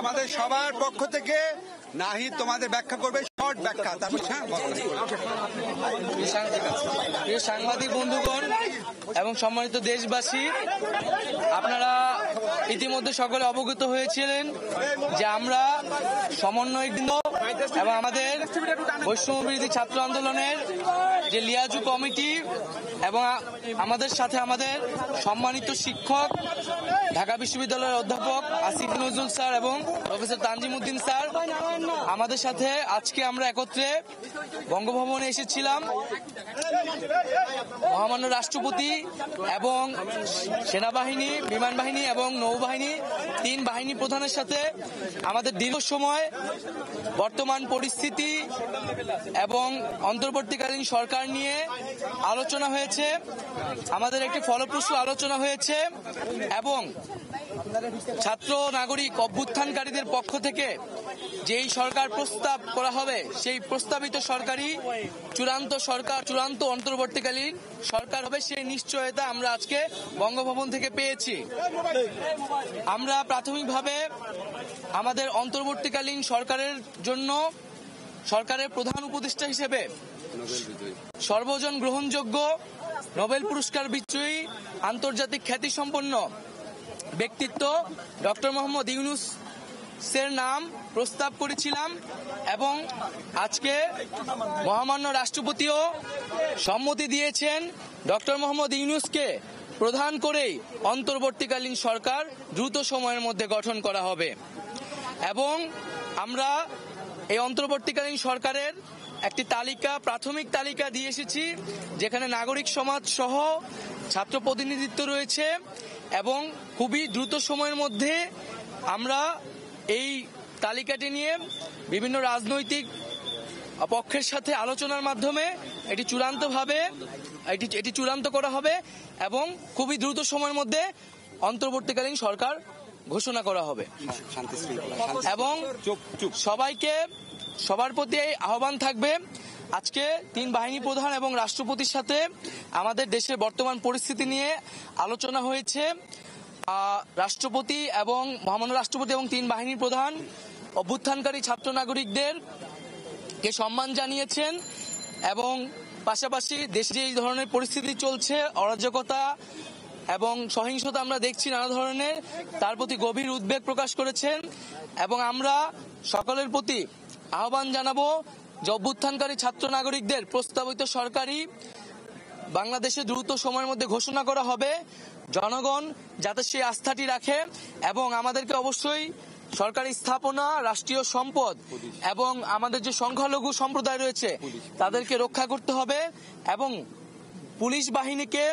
আমাদের সবার পক্ষ থেকে নাহিদ তোমাদের ব্যাখ্যা করবে, শর্ট ব্যাখ্যা। তারপর প্রিয় সাংবাদিক বন্ধুগণ এবং সম্মানিত দেশবাসী, আপনারা ইতিমধ্যে সকলে অবগত হয়েছিলেন যে আমরা সমন্বয়বৃন্দ এবং আমাদের বৈষম্য বিরোধী ছাত্র আন্দোলনের যে লিয়াজু কমিটি এবং আমাদের সাথে আমাদের সম্মানিত শিক্ষক ঢাকা বিশ্ববিদ্যালয়ের অধ্যাপক আসিফ নজরুল স্যার এবং প্রফেসর তানজিম উদ্দিন স্যার আমাদের সাথে আজকে আমরা একত্রে বঙ্গভবনে এসেছিলাম। মহামান্য রাষ্ট্রপতি এবং সেনাবাহিনী, বিমান বাহিনী এবং নৌবাহিনী, 3 বাহিনী প্রধানের সাথে আমাদের দীর্ঘ সময় বর্তমান পরিস্থিতি এবং অন্তর্বর্তীকালীন সরকার নিয়ে আলোচনা হয়েছে। আমাদের একটি ফলপ্রসূ আলোচনা হয়েছে এবং ছাত্র নাগরিক অভ্যুত্থানকারীদের পক্ষ থেকে যেই সরকার প্রস্তাব করা হবে সেই প্রস্তাবিত সরকারই চূড়ান্ত অন্তর্বর্তীকালীন সরকার হবে, সেই নিশ্চয়তা আমরা আজকে বঙ্গভবন থেকে পেয়েছি। আমরা প্রাথমিকভাবে আমাদের অন্তর্বর্তীকালীন সরকারের জন্য সরকারের প্রধান উপদেষ্টা হিসেবে সর্বজন গ্রহণযোগ্য নোবেল পুরস্কার বিজয়ী আন্তর্জাতিক খ্যাতিসম্পন্ন ব্যক্তিত্ব ডক্টর মোহাম্মদ ইউনূসের নাম প্রস্তাব করেছিলাম এবং আজকে মহামান্য রাষ্ট্রপতিও সম্মতি দিয়েছেন ডক্টর মোহাম্মদ ইউনূসকে প্রধান করেই অন্তর্বর্তীকালীন সরকার দ্রুত সময়ের মধ্যে গঠন করা হবে। এবং আমরা এই অন্তর্বর্তীকালীন সরকারের একটি প্রাথমিক তালিকা দিয়ে এসেছি, যেখানে নাগরিক সমাজ সহ ছাত্র প্রতিনিধিত্ব রয়েছে এবং খুবই দ্রুত সময়ের মধ্যে আমরা এই তালিকাটি নিয়ে বিভিন্ন রাজনৈতিক পক্ষের সাথে আলোচনার মাধ্যমে এটি চূড়ান্ত করা হবে এবং খুবই দ্রুত সময়ের মধ্যে অন্তর্বর্তীকালীন সরকার ঘোষণা করা হবে। এবং সবার প্রতি আহ্বান থাকবে, আজকে 3 বাহিনী প্রধান এবং রাষ্ট্রপতির সাথে আমাদের দেশের বর্তমান পরিস্থিতি নিয়ে আলোচনা হয়েছে। রাষ্ট্রপতি এবং মহামান্য রাষ্ট্রপতি এবং 3 বাহিনীর প্রধান অভ্যুত্থানকারী ছাত্র নাগরিকদেরকে সম্মান জানিয়েছেন এবং পাশাপাশি দেশে যে ধরনের পরিস্থিতি চলছে, অরাজকতা এবং সহিংসতা আমরা দেখছি নানা ধরনের, তার প্রতি গভীর উদ্বেগ প্রকাশ করেছেন। এবং আমরা সকলের প্রতি আহ্বান জানাবো যে অভ্যুত্থানকারী ছাত্র নাগরিকদের প্রস্তাবিত সরকারি বাংলাদেশে দ্রুত সময়ের মধ্যে ঘোষণা করা হবে, জনগণ যাতে সেই আস্থাটি রাখে এবং আমাদেরকে অবশ্যই সরকারি স্থাপনা, রাষ্ট্রীয় সম্পদ এবং আমাদের যে সংখ্যালঘু সম্প্রদায় রয়েছে তাদেরকে রক্ষা করতে হবে এবং পুলিশ বাহিনীকে,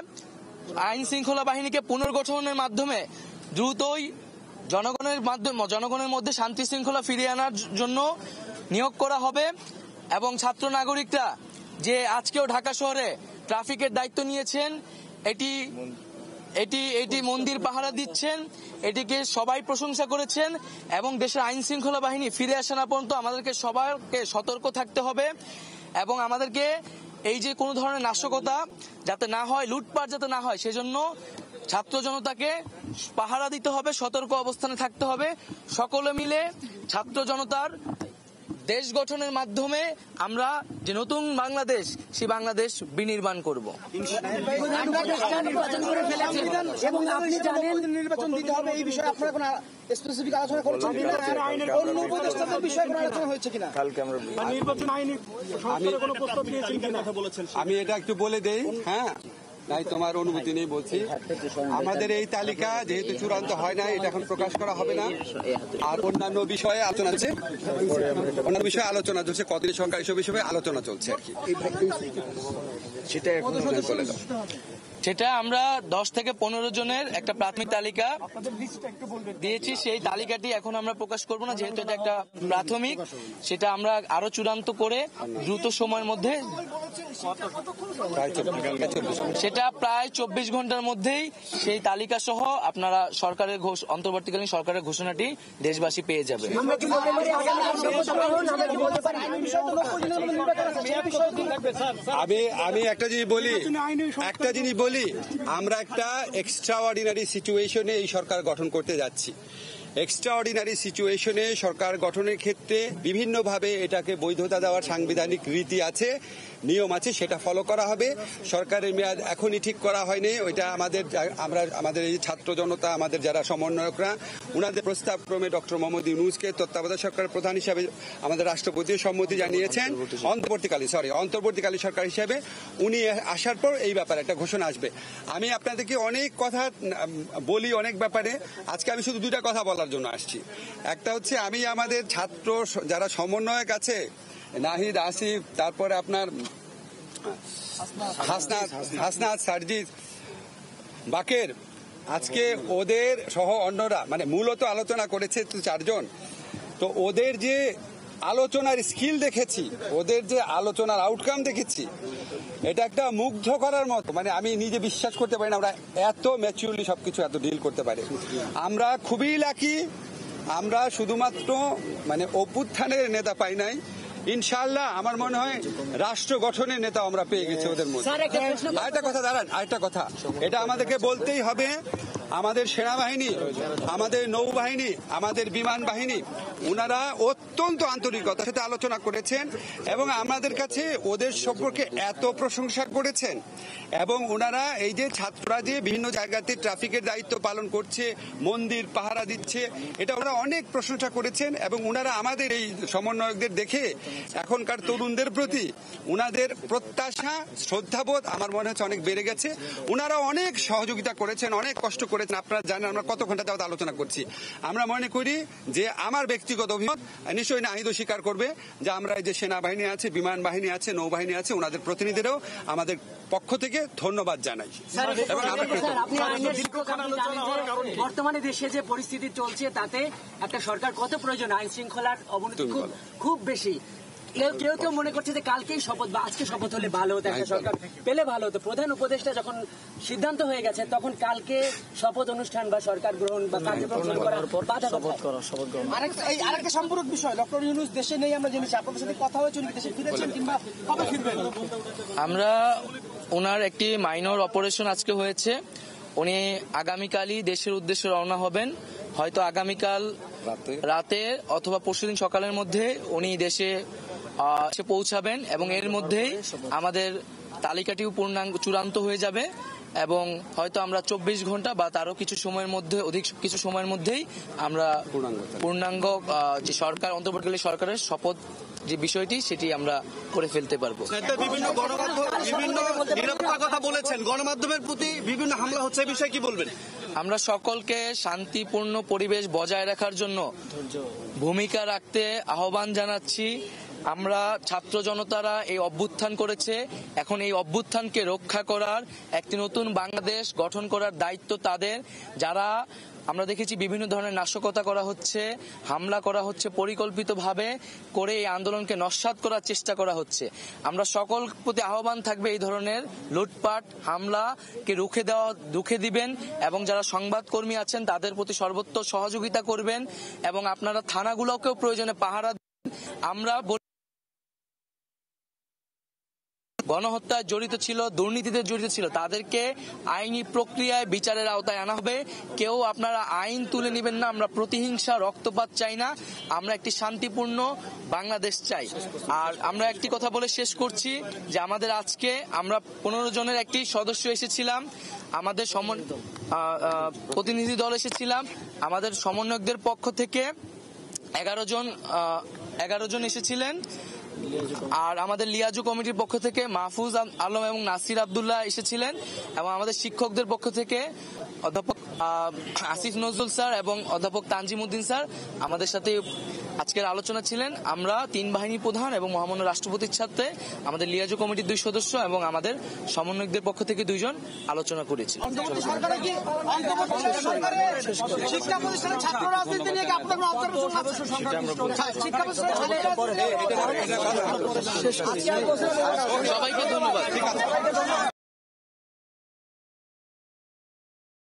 আইন শৃঙ্খলা বাহিনীকে পুনর্গঠনের মাধ্যমে দ্রুতই জনগণের মধ্যে শান্তি শৃঙ্খলা ফিরিয়ে আনার জন্য নিয়োগ করা হবে। এবং ছাত্র নাগরিকরা যে আজকেও ঢাকা শহরে ট্রাফিকের দায়িত্ব নিয়েছেন, এটি মন্দির পাহারা দিচ্ছেন, এটিকে সবাই প্রশংসা করেছেন এবং দেশের আইন শৃঙ্খলা বাহিনী ফিরে আসা না পর্যন্ত আমাদেরকে সবাইকে সতর্ক থাকতে হবে এবং আমাদেরকে এই যে কোনো ধরনের নাশকতা যাতে না হয়, লুটপাট যাতে না হয়, সেজন্য ছাত্র জনতাকে পাহারা দিতে হবে, সতর্ক অবস্থানে থাকতে হবে। সকলে মিলে ছাত্র জনতার দেশ গঠনের মাধ্যমে আমরা যে নতুন বাংলাদেশ, সেই বাংলাদেশ বিনির্মাণ করব। নির্বাচন দিতে হবে এই বিষয়ে আপনারা কোনো স্পেসিফিক আলোচনা করছেন কিনা? অন্য উপদেষ্টাদের বিষয়ে কোনো আলোচনা হয়েছে কিনা? নির্বাচন আইনে সরকারের কোনো প্রস্তাব দিয়েছেন কিনা? আমি এটা একটু বলে দেই। হ্যাঁ, নাই তোমার অনুমতি নেই বলছি। আমাদের এই তালিকা যেহেতু চূড়ান্ত হয় না, এটা এখন প্রকাশ করা হবে না। আর অন্যান্য বিষয়ে আলোচনা চলছে, কতদিন সরকার এসব বিষয়ে আলোচনা চলছে আর কি। সেটা এখন বলে দাও। সেটা আমরা 10 থেকে 15 জনের একটা প্রাথমিক তালিকা দিয়েছি, সেই তালিকাটি এখন আমরা প্রকাশ করব না, যেহেতু এটা একটা প্রাথমিক। সেটা আমরা আরো চূড়ান্ত করে দ্রুত সময়ের মধ্যে, সেটা প্রায় 24 ঘন্টার মধ্যেই সেই তালিকা সহ আপনারা অন্তর্বর্তীকালীন সরকারের ঘোষণাটি দেশবাসী পেয়ে যাবে। আমি একটা জিনিস বলি, আমরা একটা এক্সট্রাঅর্ডিনারি সিচুয়েশনে এই সরকার গঠন করতে যাচ্ছি এক্সট্রাঅর্ডিনারি সিচুয়েশনে সরকার গঠনের ক্ষেত্রে বিভিন্নভাবে এটাকে বৈধতা দেওয়ার সাংবিধানিক রীতি আছে, নিয়ম আছে, সেটা ফলো করা হবে। সরকারের মেয়াদ এখনই ঠিক করা হয়নি, ওইটা আমাদের এই ছাত্র জনতা, আমাদের যারা সমন্বয়করা, উনাদের প্রস্তাব ক্রমে ডক্টর মোহাম্মদ ইউনূসকে তত্ত্বাবধায়ক সরকারের প্রধান হিসাবে আমাদের রাষ্ট্রপতি সম্মতি জানিয়েছেন। অন্তর্বর্তীকালীন সরকার হিসাবে উনি আসার পর এই ব্যাপারে একটা ঘোষণা আসবে। আমি আপনাদেরকে অনেক কথা বলি অনেক ব্যাপারে, আজকে আমি শুধু দুইটা কথা বলার জন্য আসছি। একটা হচ্ছে আমি আমাদের ছাত্র যারা সমন্বয়ক আছে, নাহিদ, আসিফ, তারপরে আপনার হাসনাত, সার্জিস, বাকের, আজকে ওদের সহ অন্যরা মানে মূলত আলোচনা করেছে তো 4 জন। তো ওদের যে আলোচনার স্কিল দেখেছি, ওদের যে আলোচনার আউটকাম দেখেছি, এটা একটা মুগ্ধ করার মতো। মানে আমি নিজে বিশ্বাস করতে পারি না আমরা এত ম্যাচিউরলি সবকিছু এত ডিল করতে পারি। আমরা খুবই লাকি, আমরা শুধুমাত্র মানে অভ্যুত্থানের নেতা পাই নাই, ইনশাআল্লাহ আমার মনে হয় রাষ্ট্র গঠনের নেতা আমরা পেয়ে গেছি ওদের মধ্যে। আরেকটা কথা এটা আমাদেরকে বলতেই হবে, আমাদের সেনাবাহিনী, আমাদের নৌবাহিনী, আমাদের বিমান বাহিনী, ওনারা অত্যন্ত আন্তরিকতার সাথে আলোচনা করেছেন এবং আমাদের কাছে ওদের সম্পর্কে এত প্রশংসা করেছেন। এবং ওনারা এই যে ছাত্ররা যে বিভিন্ন জায়গাতে ট্রাফিকের দায়িত্ব পালন করছে, মন্দির পাহারা দিচ্ছে, এটা ওরা অনেক প্রশংসা করেছেন। এবং ওনারা আমাদের এই সমন্বয়কদের দেখে এখনকার তরুণদের প্রতি ওনাদের প্রত্যাশা, শ্রদ্ধাবোধ আমার মনে হচ্ছে অনেক বেড়ে গেছে। ওনারা অনেক সহযোগিতা করেছেন, অনেক কষ্ট করেছেন। আপনারা জানেন আমরা কত ঘন্টা যাবত আলোচনা করছি। আমরা মনে করি যে আমার ব্যক্তিগত অভিমত, নিশ্চয়ই নাহিদও স্বীকার করবে, যে আমরা এই যে সেনাবাহিনী আছে, বিমান বাহিনী আছে, নৌবাহিনী আছে, ওনাদের প্রতিনিধিরাও আমাদের পক্ষ থেকে ধন্যবাদ জানাই। এবং বর্তমানে দেশে যে পরিস্থিতি চলছে তাতে একটা সরকার কত প্রয়োজন, আইন শৃঙ্খলার অবনতি খুব বেশি। কেউ মনে করছে যে কালকেই শপথ বা আজকে শপথ হলে ভালো হতো, একটা সরকার পেলে ভালো হতো। প্রধান উপদেষ্টা যখন সিদ্ধান্ত হয়ে গেছে তখন কালকে শপথ অনুষ্ঠান বা সরকার গ্রহণ বা কার্যক্রম শুরু করার আরেকটা সম্পূরক বিষয়, ডক্টর ইউনূস দেশে নেই আমরা জেনেছি, আপনাদের সাথে কথা হয়েছে, উনি দেশে ফিরেছেন কিংবা কবে ফিরবেন? আমরা ওনার একটি মাইনর অপারেশন আজকে হয়েছে, উনি আগামীকালই দেশের উদ্দেশ্যে রওনা হবেন। হয়তো আগামীকাল রাতে অথবা পরশুদিন সকালের মধ্যে উনি দেশে পৌঁছাবেন এবং এর মধ্যেই আমাদের তালিকাটিও চূড়ান্ত হয়ে যাবে এবং হয়তো আমরা 24 ঘন্টা বা তারও কিছু সময়ের মধ্যে, অধিক কিছু সময়ের মধ্যেই আমরা পূর্ণাঙ্গ যে সরকার, অন্তর্বর্তীকালীন সরকারের শপথ যে বিষয়টি সেটি আমরা করে ফেলতে পারবো। বিভিন্ন নিরাপত্তার কথা বলেছেন, গণমাধ্যমের প্রতি বিভিন্ন হামলা হচ্ছে, এই বিষয়ে কি বলবেন? আমরা সকলকে শান্তিপূর্ণ পরিবেশ বজায় রাখার জন্য ভূমিকা রাখতে আহ্বান জানাচ্ছি। আমরা ছাত্র জনতারা এই অভ্যুত্থান করেছে, এখন এই অভ্যুত্থানকে রক্ষা করার, একটি নতুন বাংলাদেশ গঠন করার দায়িত্ব তাদের। যারা আমরা দেখেছি বিভিন্ন ধরনের নাশকতা করা হচ্ছে, হামলা করা হচ্ছে, পরিকল্পিতভাবে করে এই আন্দোলনকে নস্যাৎ করার চেষ্টা করা হচ্ছে। আমরা সকল প্রতি আহ্বান থাকবে এই ধরনের লুটপাট হামলাকে রুখে দিবেন এবং যারা সংবাদকর্মী আছেন তাদের প্রতি সর্বোচ্চ সহযোগিতা করবেন এবং আপনারা থানাগুলোকেও প্রয়োজনে পাহারা দিন। আমরা গণহত্যায় জড়িত ছিল, দুর্নীতিতে জড়িত ছিল, তাদেরকে আইনি প্রক্রিয়ায় বিচারের আওতায় আনা হবে। কেউ আপনারা আইন তুলে নেবেন না। আমরা প্রতিহিংসা, রক্তপাত চাই না, আমরা একটি শান্তিপূর্ণ বাংলাদেশ চাই। আর আমরা একটি কথা বলে শেষ করছি যে আমাদের আজকে আমরা 15 জনের একটি সদস্য এসেছিলাম, আমাদের প্রতিনিধি দল এসেছিলাম, আমাদের সমন্বয়কদের পক্ষ থেকে 11 জন এসেছিলেন, আর আমাদের লিয়াজু কমিটির পক্ষ থেকে মাহফুজ আলম এবং নাসির আব্দুল্লাহ এসেছিলেন এবং আমাদের শিক্ষকদের পক্ষ থেকে অধ্যাপক আসিফ নজরুল স্যার এবং অধ্যাপক তানজিম উদ্দিন স্যার আমাদের সাথে আজকের আলোচনা ছিলেন। আমরা 3 বাহিনী প্রধান এবং মহামান্য রাষ্ট্রপতির সাথে আমাদের লিয়াজু কমিটির 2 সদস্য এবং আমাদের সমন্বয়কদের পক্ষ থেকে 2 জন আলোচনা করেছি। সবাইকে ধন্যবাদ।